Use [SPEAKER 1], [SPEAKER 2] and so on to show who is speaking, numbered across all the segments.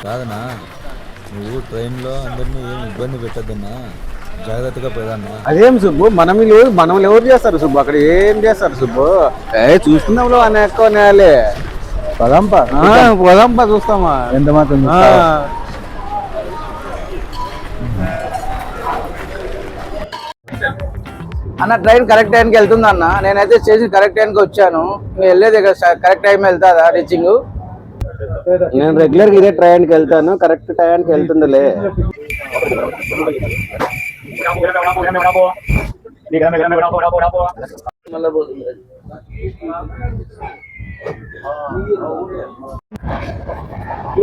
[SPEAKER 1] కాదన్నా, నువ్వు ట్రైన్లో అందరినీ ఏం ఇబ్బంది పెట్టద్దన్నా, జాగ్రత్తగా పోయేదన్నా.
[SPEAKER 2] అదేం సుబ్బు, మనం ఎవరు చేస్తారు సుబ్బు? అక్కడ ఏం చేస్తారు సుబ్బు? చూసుకుందాంలో అని ఎక్కువ నేయాలి. పదంప చూస్తామా ఎంత మాత్రం. అన్న ట్రైన్ కరెక్ట్ టైంకి వెళ్తుందా అన్న? నేనైతే స్టేషన్ కరెక్ట్ టైంకి వచ్చాను. నేను వెళ్ళేది కరెక్ట్ టైం వెళ్తాదా రీచింగ్? నేను రెగ్యులర్ గా ఇదే ట్రైన్కి వెళ్తాను, కరెక్ట్ టైంకి వెళ్తుందిలే.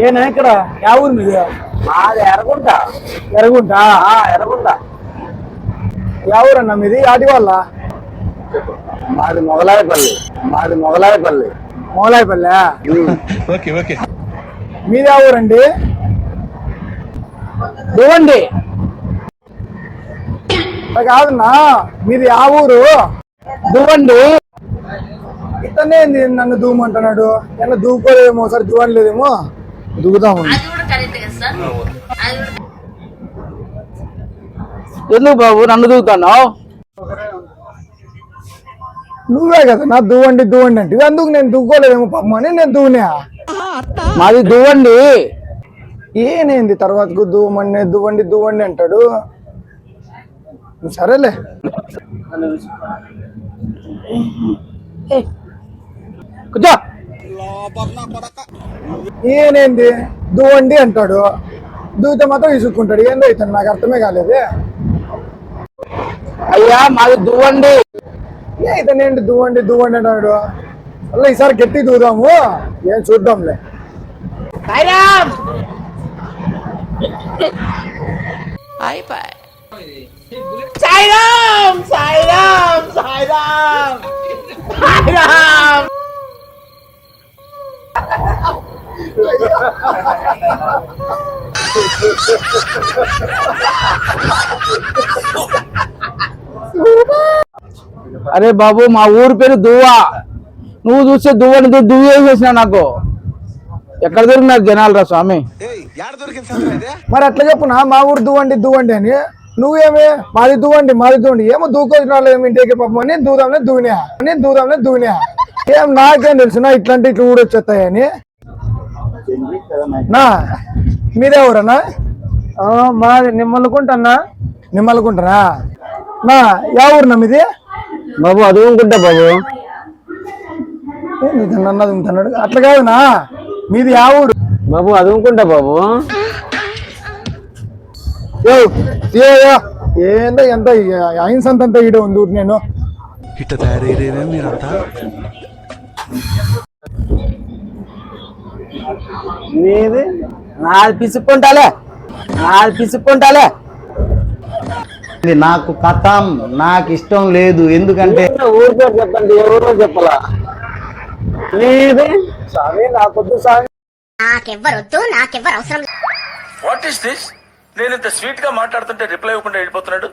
[SPEAKER 2] ఏనా ఇక్కడ యా ఊరు మీది? మాది ఎర్రగుంట. ఎర్రగుంట? ఎర్రగుంట. యా ఊరన్నా మీది? ఆటి వాళ్ళ? మాది మొగలాయపల్లి. మొగలాయపల్లి. మీది యా ఊరండి? దువ్వండి. కాదన్నా, మీది యా ఊరు? దువ్వండి. ఇతనే నన్ను దూమంటున్నాడు. ఏమన్నా దూకోలేదేమో, ఒకసారి దువ్వని లేదేమో, దువ్వుతాము. ఎందుకు బాబు నన్ను దూకుతున్నావు? నువ్వే కదా నా దువ్వండి అంటే, అందుకు నేను దువ్వుకోలేదేమో పాపం అని నేను దువ్వునా. మాది దువ్వండి. ఏనేంది తర్వాతకు దువ్వండి అంటాడు. సరేలే. కూర్చో. ఏనేంది దువ్వండి అంటాడు, దూత మాత్రం ఇసుక్కుంటాడు. ఏందో ఇతను నాకు అర్థమే కాలేదు. అయ్యా మాది దువ్వండి. ఇతను ఏంటి దువ్వండి అన్నాడు. అలా ఈసారి గట్టి దూదాము, ఏం చూద్దాంలే. అరే బాబు, మా ఊరి పేరు దువ్వా. నువ్వు చూస్తే దువ్వు ఏం చేసినా నాకు ఎక్కడ దొరికినారు జనాలు రా స్వామి. మరి అట్లా చెప్పునా మా ఊరు దువ్వండి అని. నువ్వేమే మాది దువ్వండి ఏమో దూకొచ్చినారు ఏమి ఇంటికి పాపం అని దూరంలో దూవినా. ఏం నాకేం తెలుసునా ఇట్లా ఊడొచ్చేస్తాయని. నా మీరెవరన్నా? మాది నిమ్మలకుంటన్నా. నా యా ఊరునా మీది? బాబు అదుకుంటా బాబు. అన్నది అట్లా కాదునా, మీది యా ఊరు? బాబు అదుకుంటా బాబు. ఏందో ఎంత అహింసంతా ఈడ ఉంది ఊరు. నేను
[SPEAKER 3] ఇట్ట తయారయ్యేదే మీరంతా.
[SPEAKER 2] మీది? నాది పిసుక్కుంటాలే. నాకు కథం, నాకు ఇష్టం లేదు. ఎందుకంటే ఊరి పేరు చెప్పండి, ఎవరో చెప్పాలా. మీది? స్వామి నాకొద్దు స్వామి.
[SPEAKER 4] నాకెవ్వరు అవసరం. What is this? నేను ఇంత స్వీట్ గా మాట్లాడుతుంటే రిప్లై ఇవ్వకుండా వెళ్ళిపోతున్నాడు.